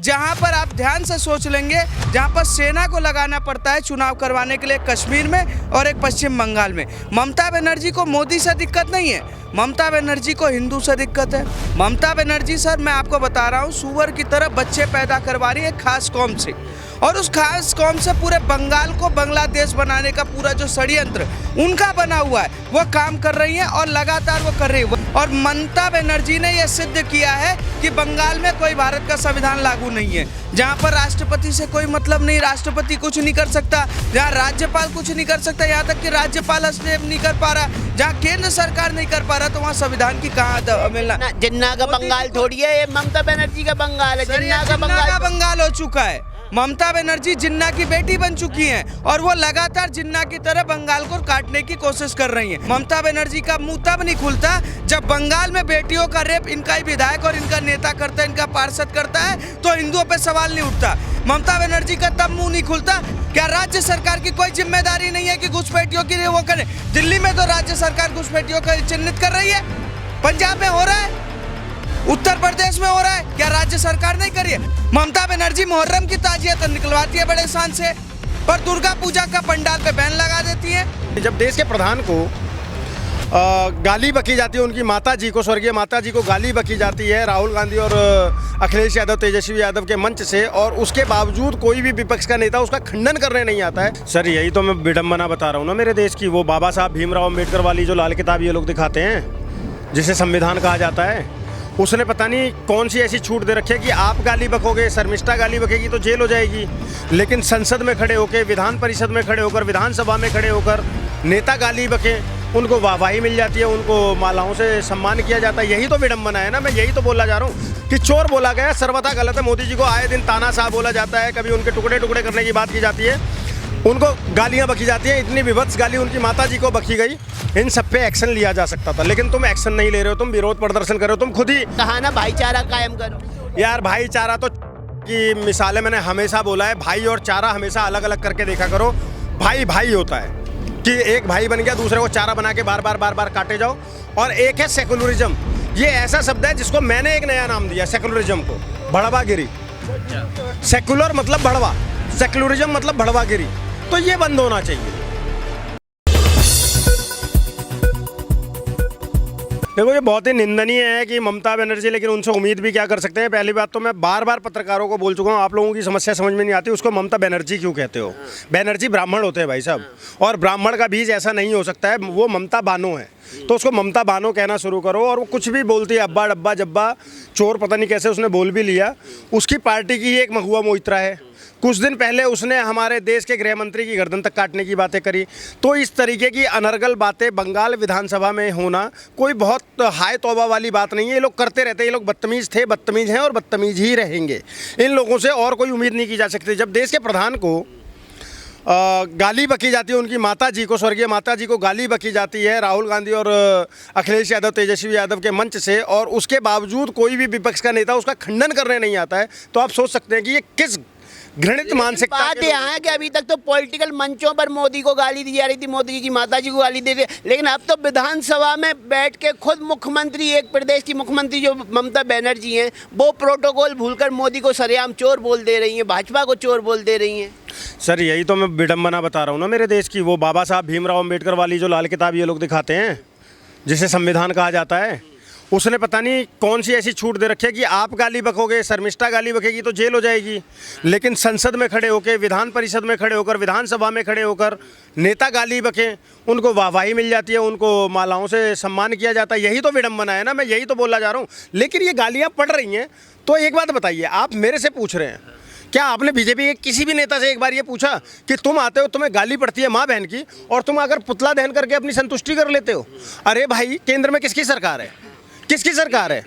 जहां पर आप ध्यान से सोच लेंगे, जहां पर सेना को लगाना पड़ता है चुनाव करवाने के लिए, कश्मीर में और एक पश्चिम बंगाल में। ममता बनर्जी को मोदी से दिक्कत नहीं है, ममता बनर्जी को हिंदू से दिक्कत है। ममता बनर्जी सर, मैं आपको बता रहा हूँ, सुअर की तरह बच्चे पैदा करवा रही है खास कौम से, और उस खास कौम से पूरे बंगाल को बांग्लादेश बनाने का पूरा जो षड्यंत्र उनका बना हुआ है वो काम कर रही है और लगातार वो कर रही है। और ममता बनर्जी ने यह सिद्ध किया है कि बंगाल में कोई भारत का संविधान लागू नहीं है, जहाँ पर राष्ट्रपति से कोई मतलब नहीं, राष्ट्रपति कुछ नहीं कर सकता, जहाँ राज्यपाल कुछ नहीं कर सकता, यहाँ तक कि राज्यपाल हस्तक्षेप नहीं कर पा रहा, जहाँ केंद्र सरकार नहीं कर पा रहा, तो वहाँ संविधान की कहाँ मिलना। जिन्ना का बंगाल थोड़ी है, ये ममता बनर्जी का बंगाल है। जिन्ना का बंगाल हो चुका है। ममता बनर्जी जिन्ना की बेटी बन चुकी हैं और वो लगातार जिन्ना की तरह बंगाल को काटने की कोशिश कर रही हैं। ममता बनर्जी का मुंह तब नहीं खुलता जब बंगाल में बेटियों का रेप इनका ही विधायक और इनका नेता करता है, इनका पार्षद करता है, तो हिंदुओं पे सवाल नहीं उठता। ममता बनर्जी का तब मुंह नहीं खुलता, क्या राज्य सरकार की कोई जिम्मेदारी नहीं है कि घुसपैठियों की वो करे? दिल्ली में तो राज्य सरकार घुसपैठियों को चिन्हित कर रही है, पंजाब में हो रहा है, उत्तर प्रदेश में हो रहा है, क्या राज्य सरकार नहीं करी है? ममता बनर्जी मुहर्रम की ताजियत निकलवाती है बड़े शान से, पर दुर्गा पूजा का पंडाल पे बैन लगा देती है। जब देश के प्रधान को गाली बकी जाती है, उनकी माता जी को, स्वर्गीय माता जी को गाली बकी जाती है राहुल गांधी और अखिलेश यादव, तेजस्वी यादव के मंच से, और उसके बावजूद कोई भी विपक्ष का नेता उसका खंडन करने नहीं आता है। सर यही तो मैं विडंबना बता रहा हूँ ना मेरे देश की। वो बाबा साहब भीमराव अम्बेडकर वाली जो लाल किताब ये लोग दिखाते हैं, जिसे संविधान कहा जाता है, उसने पता नहीं कौन सी ऐसी छूट दे रखी है कि आप गाली बकोगे, शर्मिष्ठा गाली बकेगी तो जेल हो जाएगी, लेकिन संसद में खड़े होकर, विधान परिषद में खड़े होकर, विधानसभा में खड़े होकर नेता गाली बके, उनको वाहवाही मिल जाती है, उनको मालाओं से सम्मान किया जाता है। यही तो विडंबना है ना। मैं यही तो बोलना चाह रहा हूँ कि चोर बोला गया सर्वथा गलत है। मोदी जी को आए दिन तानाशाह बोला जाता है, कभी उनके टुकड़े टुकड़े करने की बात की जाती है, उनको गालियाँ बकी जाती हैं, इतनी विभत्स गाली उनकी माता जी को बकी गई। इन सब पे एक्शन लिया जा सकता था, लेकिन तुम एक्शन नहीं ले रहे हो, तुम विरोध प्रदर्शन कर रहे हो। तुम खुद ही कहा ना भाईचारा कायम करो। यार भाईचारा तो की मिसालें मैंने हमेशा बोला है, भाई और चारा हमेशा अलग अलग करके देखा करो। भाई भाई होता है कि एक भाई बन गया, दूसरे को चारा बना के बार बार काटे जाओ। और एक है सेकुलरिज्म, ये ऐसा शब्द है जिसको मैंने एक नया नाम दिया सेकुलरिज्म को, भड़वागिरी। सेकुलर मतलब भड़वा, सेकुलरिज्म मतलब भड़वागिरी। तो ये बंद होना चाहिए। देखो ये बहुत ही निंदनीय है कि ममता बनर्जी, लेकिन उनसे उम्मीद भी क्या कर सकते हैं। पहली बात तो मैं बार बार पत्रकारों को बोल चुका हूँ, आप लोगों की समस्या समझ में नहीं आती, उसको ममता बनर्जी क्यों कहते हो? बनर्जी ब्राह्मण होते हैं भाई साहब, और ब्राह्मण का बीज ऐसा नहीं हो सकता है, वो ममता बानो है, तो उसको ममता बानो कहना शुरू करो। और वो कुछ भी बोलती है, अब्बा डब्बा जब्बा चोर, पता नहीं कैसे उसने बोल भी लिया। उसकी पार्टी की एक महुआ मोइत्रा है, कुछ दिन पहले उसने हमारे देश के गृह मंत्री की गर्दन तक काटने की बातें करी। तो इस तरीके की अनर्गल बातें बंगाल विधानसभा में होना कोई बहुत हाय तौबा वाली बात नहीं है। ये लोग करते रहते हैं, ये लोग बदतमीज़ थे, बदतमीज़ हैं और बदतमीज़ ही रहेंगे। इन लोगों से और कोई उम्मीद नहीं की जा सकती। जब देश के प्रधान को गाली बकी जाती है, उनकी माता जी को, स्वर्गीय माता जी को गाली बकी जाती है राहुल गांधी और अखिलेश यादव, तेजस्वी यादव के मंच से, और उसके बावजूद कोई भी विपक्ष का नेता उसका खंडन करने नहीं आता है, तो आप सोच सकते हैं कि ये किस घृणित मानसिकता। बात यहाँ है कि अभी तक तो पॉलिटिकल मंचों पर मोदी को गाली दी जा रही थी, मोदी जी की माता जी को गाली दे रही, लेकिन अब तो विधानसभा में बैठ के खुद मुख्यमंत्री, एक प्रदेश की मुख्यमंत्री जो ममता बनर्जी हैं, वो प्रोटोकॉल भूलकर मोदी को सरेआम चोर बोल दे रही हैं, भाजपा को चोर बोल दे रही हैं। सर यही तो मैं विडंबना बता रहा हूँ ना मेरे देश की। वो बाबा साहब भीमराव अम्बेडकर वाली जो लाल किताब ये लोग दिखाते हैं, जिसे संविधान कहा जाता है, उसने पता नहीं कौन सी ऐसी छूट दे रखी है कि आप गाली बकोगे, शर्मिष्ठा गाली बकेगी तो जेल हो जाएगी, लेकिन संसद में खड़े होकर, विधान परिषद में खड़े होकर, विधानसभा में खड़े होकर नेता गाली बकें, उनको वाहवाही मिल जाती है, उनको मालाओं से सम्मान किया जाता है। यही तो विडंबना है ना। मैं यही तो बोलना चाह रहा हूँ। लेकिन ये गालियाँ पड़ रही हैं, तो एक बात बताइए, आप मेरे से पूछ रहे हैं, क्या आपने बीजेपी के किसी भी नेता से एक बार ये पूछा कि तुम आते हो, तुम्हें गाली पड़ती है माँ बहन की, और तुम अगर पुतला दहन करके अपनी संतुष्टि कर लेते हो? अरे भाई, केंद्र में किसकी सरकार है? किसकी सरकार है?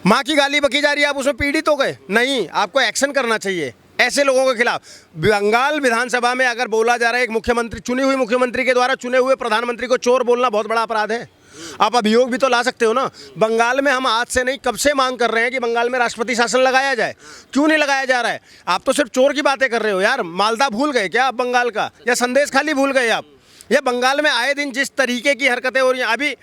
माँ की गाली बकी जा रही है, आप उसमें पीड़ित हो गए? नहीं, आपको एक्शन करना चाहिए ऐसे लोगों के खिलाफ। बंगाल विधानसभा में अगर बोला जा रहा है एक मुख्यमंत्री, चुनी हुई मुख्यमंत्री के द्वारा चुने हुए प्रधानमंत्री को चोर बोलना बहुत बड़ा अपराध है। आप अभियोग भी तो ला सकते हो ना। बंगाल में हम आज से नहीं, कब से मांग कर रहे हैं कि बंगाल में राष्ट्रपति शासन लगाया जाए, क्यों नहीं लगाया जा रहा है? आप तो सिर्फ चोर की बातें कर रहे हो यार। मालदा भूल गए क्या आप बंगाल का, या संदेश खाली भूल गए आप? ये बंगाल में आए दिन जिस तरीके की हरकतें हो रही हैं, अभी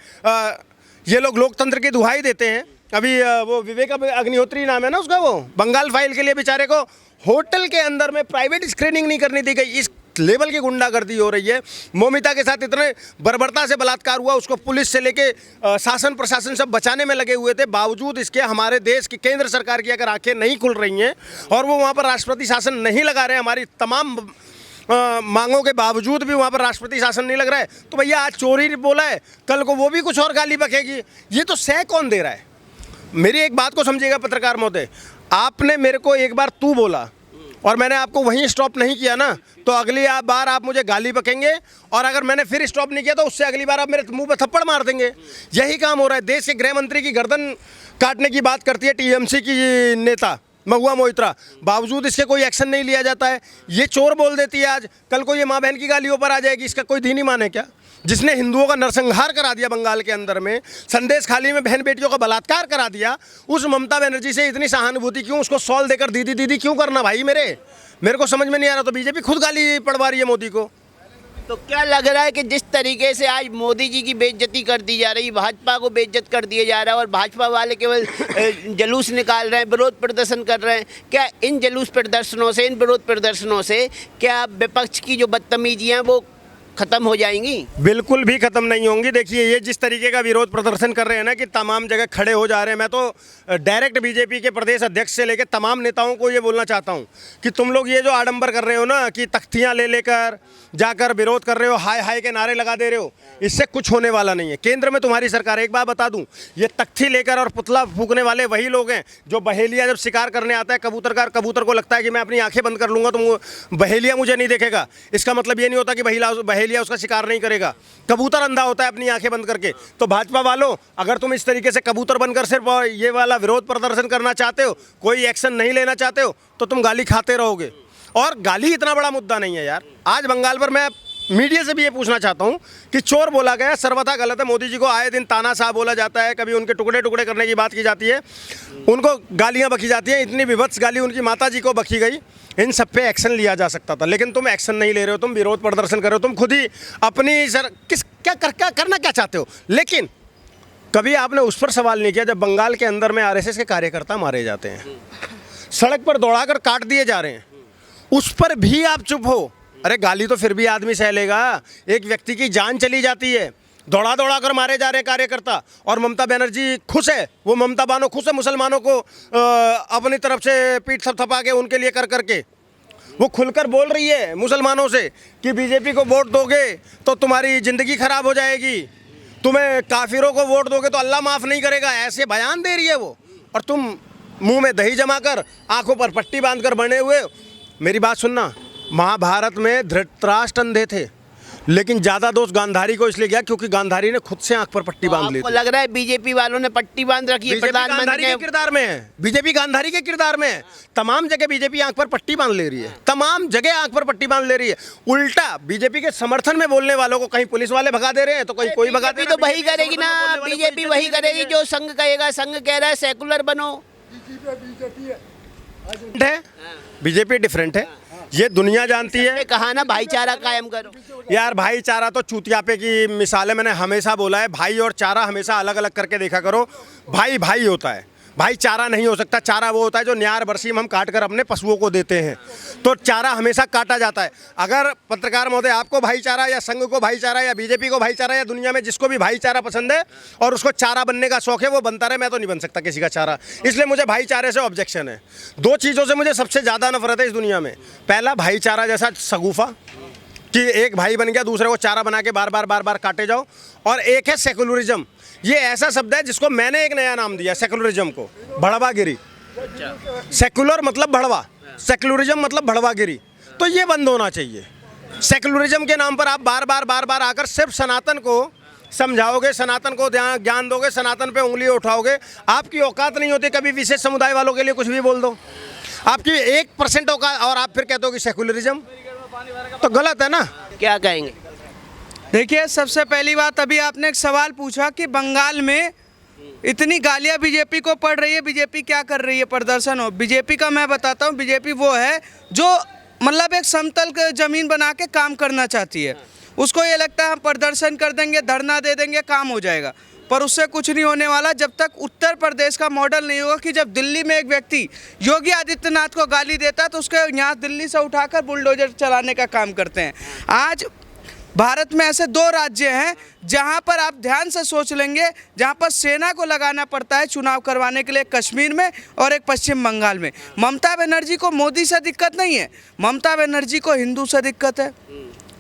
ये लोग लोकतंत्र की दुहाई देते हैं अभी वो विवेक अग्निहोत्री नाम है ना उसका, वो बंगाल फाइल के लिए बेचारे को होटल के अंदर में प्राइवेट स्क्रीनिंग नहीं करनी दी गई। इस लेवल की गुंडागर्दी हो रही है। मौमिता के साथ इतने बर्बरता से बलात्कार हुआ, उसको पुलिस से लेके शासन प्रशासन सब बचाने में लगे हुए थे। बावजूद इसके हमारे देश की केंद्र सरकार की अगर आंखें नहीं खुल रही हैं और वो वहाँ पर राष्ट्रपति शासन नहीं लगा रहे, हमारी तमाम मांगों के बावजूद भी वहाँ पर राष्ट्रपति शासन नहीं लग रहा है, तो भैया आज चोरी बोला है, कल को वो भी कुछ और गाली बकेगी। ये तो सह कौन दे रहा है? मेरी एक बात को समझिएगा पत्रकार महोदय, आपने मेरे को एक बार तू बोला और मैंने आपको वहीं स्टॉप नहीं किया ना, तो अगली बार आप मुझे गाली बकेंगे, और अगर मैंने फिर स्टॉप नहीं किया तो उससे अगली बार आप मेरे मुंह पे थप्पड़ मार देंगे। यही काम हो रहा है। देश के गृह मंत्री की गर्दन काटने की बात करती है टीएमसी की नेता महुआ मोइत्रा, बावजूद इसके कोई एक्शन नहीं लिया जाता है। ये चोर बोल देती है आज, कल को ये माँ बहन की गालियों पर आ जाएगी। इसका कोई दीन ही माने क्या? जिसने हिंदुओं का नरसंहार करा दिया बंगाल के अंदर में, संदेश खाली में बहन बेटियों का बलात्कार करा दिया, उस ममता बनर्जी से इतनी सहानुभूति क्यों? उसको सॉल देकर दीदी दीदी क्यों करना भाई? मेरे को समझ में नहीं आ रहा। तो बीजेपी खुद गाली पड़वा रही है मोदी को। तो क्या लग रहा है कि जिस तरीके से आज मोदी जी की बेइज्जती कर दी जा रही, भाजपा को बेइज्जत कर दिया जा रहा है और भाजपा वाले केवल जुलूस निकाल रहे हैं, विरोध प्रदर्शन कर रहे हैं, क्या इन जुलूस प्रदर्शनों से, इन विरोध प्रदर्शनों से क्या विपक्ष की जो बदतमीजियां वो खत्म हो जाएंगी? बिल्कुल भी खत्म नहीं होंगी। देखिए ये जिस तरीके का विरोध प्रदर्शन कर रहे हैं ना कि तमाम जगह खड़े हो जा रहे हैं, मैं तो डायरेक्ट बीजेपी के प्रदेश अध्यक्ष से लेकर तमाम नेताओं को ये बोलना चाहता हूँ कि तुम लोग ये जो आडंबर कर रहे हो ना कि तख्तियाँ ले लेकर जाकर विरोध कर रहे हो, हाय हाय के नारे लगा दे रहे हो, इससे कुछ होने वाला नहीं है। केंद्र में तुम्हारी सरकार, एक बात बता दूं, ये तख्ती लेकर और पुतला फूकने वाले वही लोग हैं जो बहेलिया जब शिकार करने आता है कबूतरकार, कबूतर को लगता है कि मैं अपनी आंखें बंद कर लूंगा तो बहेलिया मुझे नहीं देखेगा। इसका मतलब ये नहीं होता कि बहेलिया उसका शिकार नहीं करेगा। कबूतर अंधा होता है अपनी आंखें बंद करके। तो भाजपा वालों, अगर तुम इस तरीके से कबूतर बनकर सिर्फ ये वाला विरोध प्रदर्शन करना चाहते हो, कोई एक्शन नहीं लेना चाहते हो, तो तुम गाली खाते रहोगे। और गाली इतना बड़ा मुद्दा नहीं है यार। आज बंगाल पर मैं मीडिया से भी ये पूछना चाहता हूँ कि चोर बोला गया, सर्वथा गलत है। मोदी जी को आए दिन तानाशाह बोला जाता है, कभी उनके टुकड़े टुकड़े करने की बात की जाती है, उनको गालियाँ बकी जाती हैं। इतनी विभत्स गाली उनकी माता जी को बकी गई। इन सब पे एक्शन लिया जा सकता था, लेकिन तुम एक्शन नहीं ले रहे हो, तुम विरोध प्रदर्शन कर रहे हो। तुम खुद ही अपनी क्या करना क्या चाहते हो, लेकिन कभी आपने उस पर सवाल नहीं किया जब बंगाल के अंदर में आरएसएस के कार्यकर्ता मारे जाते हैं, सड़क पर दौड़ाकर काट दिए जा रहे हैं, उस पर भी आप चुप हो। अरे गाली तो फिर भी आदमी सह लेगा, एक व्यक्ति की जान चली जाती है, दौड़ा दौड़ा कर मारे जा रहे हैं कार्यकर्ता। और ममता बनर्जी खुश है, वो ममता बानो खुश है मुसलमानों को अपनी तरफ से पीठ थपथपा के उनके लिए कर करके वो खुलकर बोल रही है मुसलमानों से कि बीजेपी को वोट दोगे तो तुम्हारी ज़िंदगी खराब हो जाएगी, तुम्हें काफिरों को वोट दोगे तो अल्लाह माफ़ नहीं करेगा, ऐसे बयान दे रही है वो। और तुम मुंह में दही जमाकर आंखों पर पट्टी बांधकर बने हुए। मेरी बात सुनना, महाभारत में धृतराष्ट्र अंधे थे, लेकिन ज़्यादा दोष गांधारी को इसलिए गया क्योंकि गांधारी ने खुद से आंख पर पट्टी बांध ली। आपको लग रहा है बीजेपी वालों ने पट्टी बांध रखी है? प्रधानमंत्री के किरदार में है, बीजेपी गांधारी के किरदार में है। तमाम जगह बीजेपी आंख पर पट्टी बांध ले रही है, तमाम जगह आंख पर पट्टी बांध ले रही है। उल्टा बीजेपी के समर्थन में बोलने वालों को कहीं पुलिस वाले भगा दे रहे हैं तो कहीं कोई भगा दे रहा है। तो वही करेगी ना, बीजेपी वही करेगी जो संघ कहेगा। संघ कह रहा है सेकुलर बनो, बीजेपी डिफरेंट है, ये दुनिया जानती है। कहा ना भाईचारा कायम करो। यार भाईचारा तो चूतियापे की मिसाल है। मैंने हमेशा बोला है, भाई और चारा हमेशा अलग अलग करके देखा करो। भाई भाई होता है, भाईचारा नहीं हो सकता। चारा वो होता है जो न्यार बरसीम हम काट कर अपने पशुओं को देते हैं, तो चारा हमेशा काटा जाता है। अगर पत्रकार महोदय आपको भाईचारा या संघ को भाईचारा या बीजेपी को भाईचारा या दुनिया में जिसको भी भाईचारा पसंद है और उसको चारा बनने का शौक है, वो बनता रहे। मैं तो नहीं बन सकता किसी का चारा, इसलिए मुझे भाईचारे से ऑब्जेक्शन है। दो चीज़ों से मुझे सबसे ज़्यादा नफरत है इस दुनिया में। पहला, भाईचारा जैसा सगुफा कि एक भाई बन गया दूसरे को चारा बना के बार बार काटे जाओ। और एक है सेकुलरिज्म। ये ऐसा शब्द है जिसको मैंने एक नया नाम दिया सेकुलरिज्म को, भड़वागिरी। सेकुलर मतलब भड़वा, सेकुलरिज्म मतलब भड़वागिरी। तो ये बंद होना चाहिए। सेकुलरिज्म के नाम पर आप बार बार आकर सिर्फ सनातन को समझाओगे, सनातन को ज्ञान दोगे, सनातन पे उंगली उठाओगे। आपकी औकात नहीं होती कभी विशेष समुदाय वालों के लिए कुछ भी बोल दो। आपकी 1% औकात और आप फिर कहते हो कि सेकुलरिज्म, तो गलत है ना। क्या कहेंगे? देखिए, सबसे पहली बात, अभी आपने एक सवाल पूछा कि बंगाल में इतनी गालियां बीजेपी को पड़ रही है, बीजेपी क्या कर रही है, प्रदर्शन हो। बीजेपी का मैं बताता हूँ, बीजेपी वो है जो मतलब एक समतल जमीन बना के काम करना चाहती है। उसको ये लगता है हम प्रदर्शन कर देंगे, धरना दे देंगे, काम हो जाएगा। पर उससे कुछ नहीं होने वाला जब तक उत्तर प्रदेश का मॉडल नहीं होगा कि जब दिल्ली में एक व्यक्ति योगी आदित्यनाथ को गाली देता है तो उसके यहाँ दिल्ली से उठाकर बुलडोजर चलाने का काम करते हैं। आज भारत में ऐसे 2 राज्य हैं जहां पर आप ध्यान से सोच लेंगे, जहां पर सेना को लगाना पड़ता है चुनाव करवाने के लिए, कश्मीर में और एक पश्चिम बंगाल में। ममता बनर्जी को मोदी से दिक्कत नहीं है, ममता बनर्जी को हिंदू से दिक्कत है,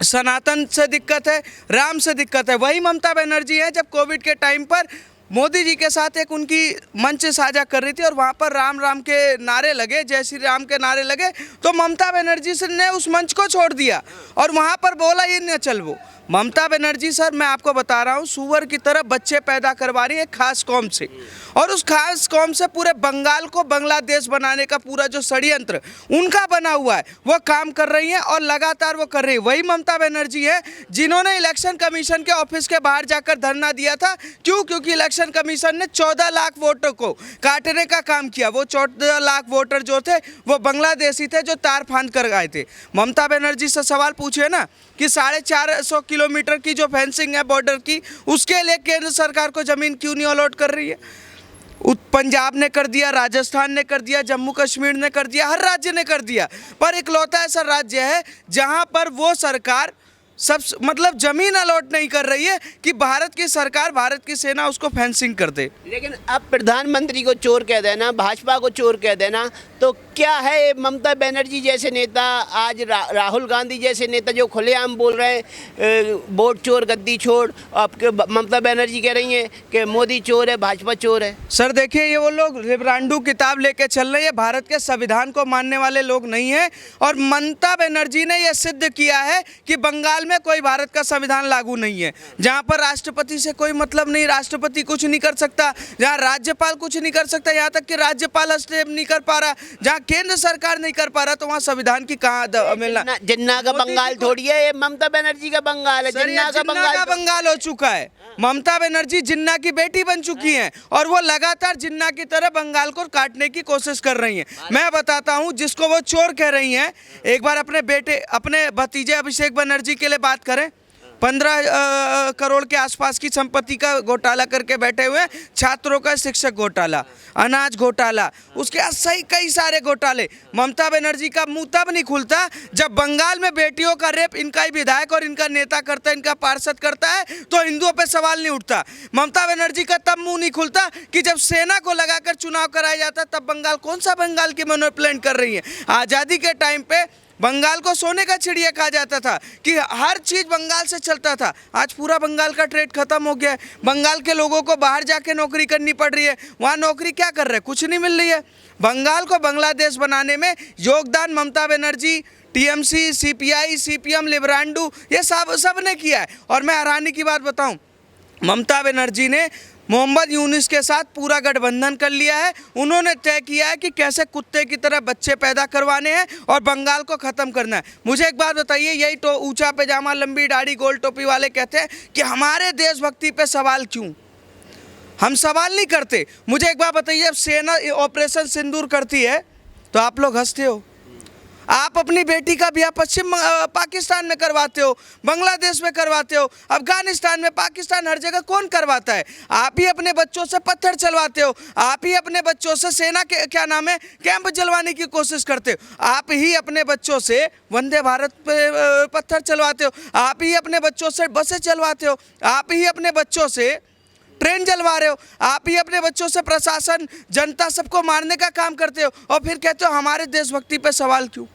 सनातन से दिक्कत है, राम से दिक्कत है। वही ममता बनर्जी है जब कोविड के टाइम पर मोदी जी के साथ एक उनकी मंच साझा कर रही थी और वहाँ पर राम राम के नारे लगे, जय श्री राम के नारे लगे, तो ममता बनर्जी ने उस मंच को छोड़ दिया और वहाँ पर बोला ये न चल। वो ममता बनर्जी सर, मैं आपको बता रहा हूँ, सुअर की तरह बच्चे पैदा करवा रही है एक खास कौम से, और उस खास कौम से पूरे बंगाल को बांग्लादेश बनाने का पूरा जो षड्यंत्र उनका बना हुआ है वो काम कर रही है और लगातार वो कर रही है। वही ममता बनर्जी है जिन्होंने इलेक्शन कमीशन के ऑफिस के बाहर जाकर धरना दिया था। क्यों? क्योंकि इलेक्शन कमीशन ने 14 लाख वोटर को काटने का काम किया। वो 14 लाख वोटर जो थे वो बांग्लादेशी थे जो तार फांद कर गए थे। ममता बनर्जी से सवाल पूछिए ना कि 450 किलोमीटर की जो फेंसिंग है बॉर्डर की, उसके लिए केंद्र सरकार को ज़मीन क्यों नहीं अलॉट कर रही है? पंजाब ने कर दिया, राजस्थान ने कर दिया, जम्मू कश्मीर ने कर दिया, हर राज्य ने कर दिया, पर इकलौता ऐसा राज्य है जहां पर वो सरकार सब मतलब ज़मीन अलॉट नहीं कर रही है कि भारत की सरकार, भारत की सेना उसको फेंसिंग कर दे। लेकिन अब प्रधानमंत्री को चोर कह देना, भाजपा को चोर कह देना, तो क्या है? ममता बनर्जी जैसे नेता, आज राहुल गांधी जैसे नेता जो खुलेआम बोल रहे हैं वोट चोर गद्दी छोड़, आपके ममता बनर्जी कह रही हैं कि मोदी चोर है, भाजपा चोर है। सर देखिए, ये वो लोग रेफरेंडम किताब लेके चल रहे हैं, भारत के संविधान को मानने वाले लोग नहीं हैं। और ममता बनर्जी ने यह सिद्ध किया है कि बंगाल में कोई भारत का संविधान लागू नहीं है, जहां पर राष्ट्रपति से कोई मतलब नहीं, राष्ट्रपति कुछ नहीं कर सकता, जहां राज्यपाल कुछ नहीं कर सकता, यहाँ तक कि राज्यपाल हस्तक्षेप नहीं कर पा रहा, जहां केंद्र सरकार नहीं कर पा रहा, तो वहां संविधान की कहाँ मिलना? जिन्ना का बंगाल थोड़ी है, ये ममता बनर्जी का बंगाल है। जिन्ना का बंगाल हो चुका है। ममता बनर्जी जिन्ना की बेटी बन चुकी हैं और वो लगातार जिन्ना की तरह बंगाल को काटने की कोशिश कर रही हैं। मैं बताता हूं, जिसको वो चोर कह रही हैं, एक बार अपने बेटे, अपने भतीजे अभिषेक बनर्जी के लिए बात करें। 15 करोड़ के आसपास की संपत्ति का घोटाला करके बैठे हुए हैं, छात्रों का शिक्षक घोटाला, अनाज घोटाला, उसके सही कई सारे घोटाले। ममता बनर्जी का मुंह तब नहीं खुलता जब बंगाल में बेटियों का रेप इनका ही विधायक और इनका नेता करता है, इनका पार्षद करता है, तो हिंदुओं पे सवाल नहीं उठता। ममता बनर्जी का तब मुंह नहीं खुलता कि जब सेना को लगाकर चुनाव कराया जाता, तब बंगाल, कौन सा बंगाल की मैनिपुलेट कर रही है? आज़ादी के टाइम पे बंगाल को सोने का चिड़िया कहा जाता था कि हर चीज़ बंगाल से चलता था। आज पूरा बंगाल का ट्रेड खत्म हो गया है। बंगाल के लोगों को बाहर जाके नौकरी करनी पड़ रही है, वहाँ नौकरी क्या कर रहे हैं? कुछ नहीं मिल रही है। बंगाल को बांग्लादेश बनाने में योगदान Mamata Banerjee, TMC, CPI, CPM, लिबरांडू, ये सब ने किया है। और मैं हैरानी की बात बताऊँ, ममता बनर्जी ने मोहम्मद यूनुस के साथ पूरा गठबंधन कर लिया है। उन्होंने तय किया है कि कैसे कुत्ते की तरह बच्चे पैदा करवाने हैं और बंगाल को ख़त्म करना है। मुझे एक बात बताइए, यही तो ऊंचा पैजामा, लंबी दाढ़ी, गोल टोपी वाले कहते हैं कि हमारे देशभक्ति पे सवाल क्यों? हम सवाल नहीं करते। मुझे एक बात बताइए, जब सेना ऑपरेशन सिंदूर करती है तो आप लोग हंसते हो। आप अपनी बेटी का ब्याह पश्चिम पाकिस्तान में करवाते हो, बांग्लादेश में करवाते हो, अफगानिस्तान में, पाकिस्तान, हर जगह कौन करवाता है? आप ही अपने बच्चों से पत्थर चलवाते हो, आप ही अपने बच्चों से सेना के क्या नाम है कैंप जलवाने की कोशिश करते हो, आप ही अपने बच्चों से वंदे भारत पे पत्थर चलवाते हो, आप ही अपने बच्चों से बसें चलवाते हो, आप ही अपने बच्चों से ट्रेन जलवा रहे हो, आप ही अपने बच्चों से प्रशासन, जनता, सबको मारने का काम करते हो, और फिर कहते हो हमारे देशभक्ति पे सवाल क्यों?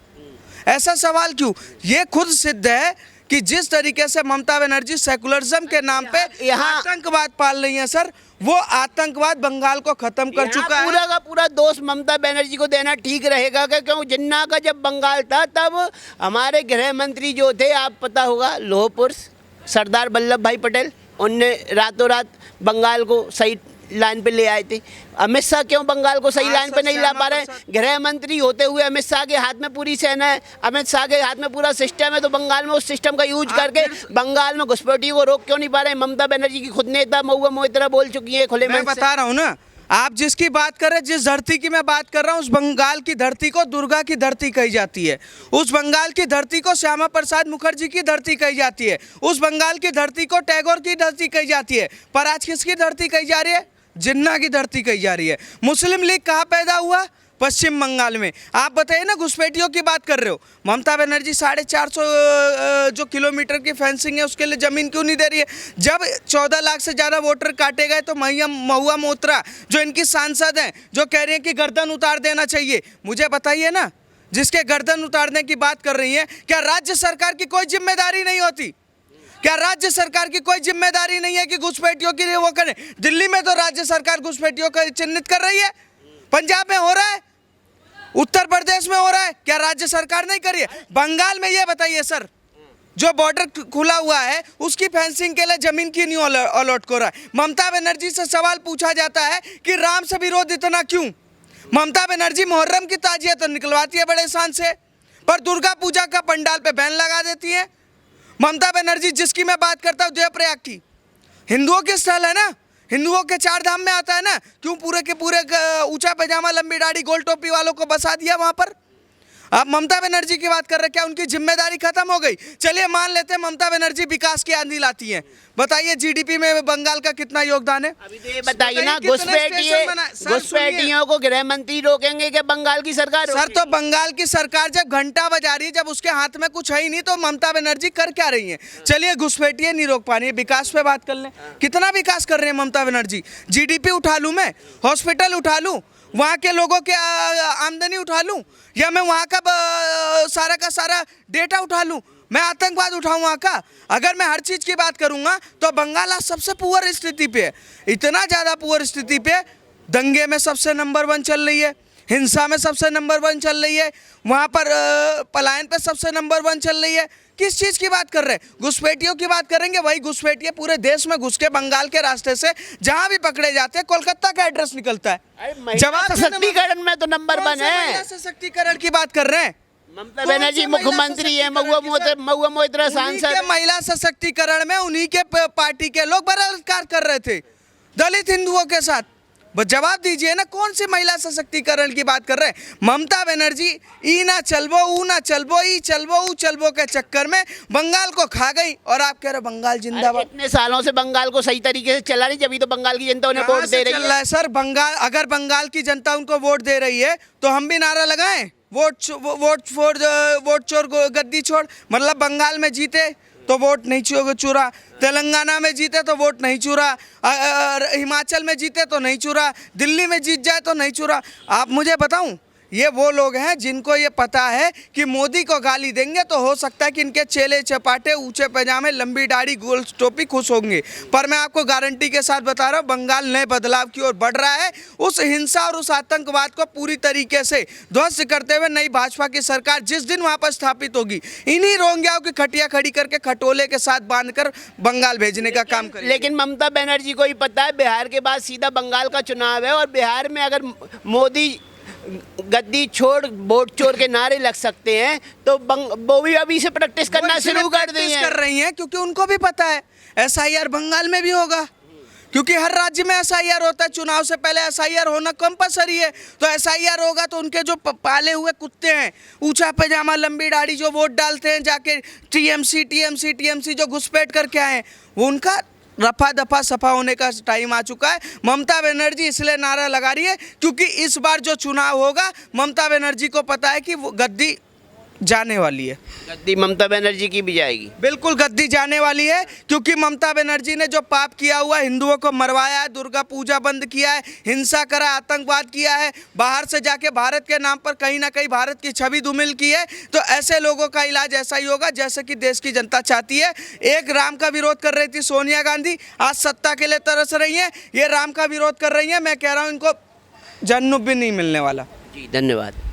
ऐसा सवाल क्यों? ये खुद सिद्ध है कि जिस तरीके से ममता बनर्जी सेकुलरिज्म के नाम पे यहाँ आतंकवाद पाल रही है सर, वो आतंकवाद बंगाल को खत्म कर चुका है। पूरा का पूरा दोष ममता बनर्जी को देना ठीक रहेगा क्या? क्यों? जिन्ना का जब बंगाल था तब हमारे गृह मंत्री जो थे, आप पता होगा, लोह पुरुष सरदार वल्लभ भाई पटेल, उनने रातों रात बंगाल को सही लाइन पे ले आए थे। अमित शाह क्यों बंगाल को सही लाइन पे नहीं ला पा रहे? गृह मंत्री होते हुए अमित शाह के हाथ में पूरी सेना है, अमित शाह के हाथ में पूरा सिस्टम है, तो बंगाल में उस सिस्टम का यूज करके बंगाल में घुसपैठियों को रोक क्यों नहीं पा रहे? ममता बनर्जी की खुद नेता महुआ मोहित्रा बोल चुकी है खुले में। मैं बता रहा हूँ ना, आप जिसकी बात कर रहे हैं, जिस धरती की मैं बात कर रहा हूँ, उस बंगाल की धरती को दुर्गा की धरती कही जाती है। उस बंगाल की धरती को श्यामा प्रसाद मुखर्जी की धरती कही जाती है। उस बंगाल की धरती को टैगोर की धरती कही जाती है। पर आज किसकी धरती कही जा रही है? जिन्ना की धरती कही जा रही है। मुस्लिम लीग कहाँ पैदा हुआ? पश्चिम बंगाल में। आप बताइए ना, घुसपैठियों की बात कर रहे हो, ममता बनर्जी 450 जो किलोमीटर की फेंसिंग है उसके लिए ज़मीन क्यों नहीं दे रही है? जब 14 लाख से ज़्यादा वोटर काटे गए तो महुआ मोत्रा जो इनकी सांसद हैं, जो कह रही हैं कि गर्दन उतार देना चाहिए, मुझे बताइए ना, जिसके गर्दन उतारने की बात कर रही हैं, क्या राज्य सरकार की कोई जिम्मेदारी नहीं होती? क्या राज्य सरकार की कोई जिम्मेदारी नहीं है कि घुसपैठियों की वो करें? दिल्ली में तो राज्य सरकार घुसपैठियों को चिन्हित कर रही है, पंजाब में हो रहा है, उत्तर प्रदेश में हो रहा है, क्या राज्य सरकार नहीं कर रही है? बंगाल में ये बताइए सर, जो बॉर्डर खुला हुआ है उसकी फेंसिंग के लिए जमीन क्यों नहीं अलॉट हो रहा है? ममता बनर्जी से सवाल पूछा जाता है कि राम से विरोध इतना क्यों? ममता बनर्जी मुहर्रम की ताजिया तो निकलवाती है बड़े शान से, पर दुर्गा पूजा का पंडाल पे बैन लगा देती है। ममता बनर्जी, जिसकी मैं बात करता हूँ देवप्रयाग की, हिंदुओं के स्थल है ना, हिंदुओं के 4 धाम में आता है ना, क्यों पूरे के पूरे ऊंचा पैजामा लंबी दाढ़ी गोल टोपी वालों को बसा दिया वहां पर? आप ममता बनर्जी की बात कर रहे हैं, क्या उनकी जिम्मेदारी खत्म हो गई? चलिए मान लेते हैं ममता बनर्जी विकास की आंधी लाती हैं, बताइए जीडीपी में बंगाल का कितना योगदान है? अभी तो ये बताइए ना, घुसपैठियों को गृह मंत्री रोकेंगे कि बंगाल की सरकार सर? तो बंगाल की सरकार जब घंटा बजा रही है, जब उसके हाथ में कुछ है ही नहीं, तो ममता बनर्जी कर क्या रही है? चलिए घुसपैठिए नहीं रोक पा रही है, विकास पे बात कर लें। कितना विकास कर रहे हैं ममता बनर्जी? जीडीपी उठा लूँ मैं, हॉस्पिटल उठा लूँ, वहाँ के लोगों के आमदनी उठा लूँ, या मैं वहाँ का सारा का सारा डेटा उठा लूँ, मैं आतंकवाद उठाऊँ वहाँ का? अगर मैं हर चीज़ की बात करूँगा तो बंगाल आज सबसे पुअर स्थिति पे है, इतना ज़्यादा पुअर स्थिति पे, दंगे में सबसे नंबर 1 चल रही है, हिंसा में सबसे नंबर 1 चल रही है, वहाँ पर पलायन पे सबसे नंबर 1 चल रही है। किस चीज़ की बात कर रहे हैं? घुसपैठियों की बात करेंगे, वही घुसपैठिए पूरे देश में घुस के बंगाल के रास्ते से जहां भी पकड़े जाते हैं कोलकाता का एड्रेस निकलता है। जवाब सशक्तिकरण में तो नंबर 1 है। सशक्तिकरण की बात कर रहे हैं, ममता बनर्जी मुख्यमंत्री है, महुआ मोइत्रा सांसद। महिला सशक्तिकरण में उन्हीं के पार्टी के लोग बलात्कार कर रहे थे दलित हिंदुओं के साथ। जवाब दीजिए ना, कौन सी महिला सशक्तिकरण की बात कर रहे हैं? ममता बनर्जी ई ना चलबो, ऊ ना चलबो, ई चलबो, ऊ चलबो के चक्कर में बंगाल को खा गई, और आप कह रहे बंगाल जिंदाबाद। इतने सालों से बंगाल को सही तरीके से चला नहीं, जब तो बंगाल की जनता उन्हें वोट दे रही है। सर बंगाल, अगर बंगाल की जनता उनको वोट दे रही है तो हम भी नारा लगाएं, वोट चोर गद्दी छोड़। मतलब बंगाल में जीते तो वोट नहीं चुरा, तेलंगाना में जीते तो वोट नहीं चुरा, हिमाचल में जीते तो नहीं चुरा, दिल्ली में जीत जाए तो नहीं चुरा। आप मुझे बताऊं, ये वो लोग हैं जिनको ये पता है कि मोदी को गाली देंगे तो हो सकता है कि इनके चेले चपाटे ऊंचे पैजामे लंबी दाढ़ी गोल टोपी खुश होंगे। पर मैं आपको गारंटी के साथ बता रहा हूँ, बंगाल नए बदलाव की ओर बढ़ रहा है। उस हिंसा और उस आतंकवाद को पूरी तरीके से ध्वस्त करते हुए नई भाजपा की सरकार जिस दिन वहाँ पर स्थापित होगी, इन्हीं रोहिंग्याओं की खटिया खड़ी करके खटोले के साथ बांधकर बंगाल भेजने का काम करें। लेकिन ममता बनर्जी को ही पता है बिहार के बाद सीधा बंगाल का चुनाव है, और बिहार में अगर मोदी गद्दी छोड़ वोट चोर के नारे लग सकते हैं तो वो भी अभी से प्रैक्टिस करना शुरू कर रही हैं, क्योंकि उनको भी पता है एसआईआर बंगाल में भी होगा, क्योंकि हर राज्य में एसआईआर होता है, चुनाव से पहले एसआईआर होना कंपलसरी है। तो एसआईआर होगा तो उनके जो पाले हुए कुत्ते हैं, ऊंचा पैजामा लंबी दाढ़ी, जो वोट डालते हैं जाके टीएमसी जो घुसपैठ करके आए हैं, वो उनका रफा दफा सफा होने का टाइम आ चुका है। ममता बनर्जी इसलिए नारा लगा रही है क्योंकि इस बार जो चुनाव होगा, ममता बनर्जी को पता है कि वो गद्दी जाने वाली है। गद्दी ममता बनर्जी की भी जाएगी, बिल्कुल गद्दी जाने वाली है, क्योंकि ममता बनर्जी ने जो पाप किया हुआ, हिंदुओं को मरवाया है, दुर्गा पूजा बंद किया है, हिंसा करा, आतंकवाद किया है, बाहर से जाके भारत के नाम पर कहीं ना कहीं भारत की छवि धूमिल की है, तो ऐसे लोगों का इलाज ऐसा ही होगा जैसे कि देश की जनता चाहती है। एक राम का विरोध कर रही थी सोनिया गांधी, आज सत्ता के लिए तरस रही हैं, ये राम का विरोध कर रही हैं। मैं कह रहा हूँ इनको जन्म भी नहीं मिलने वाला। जी धन्यवाद।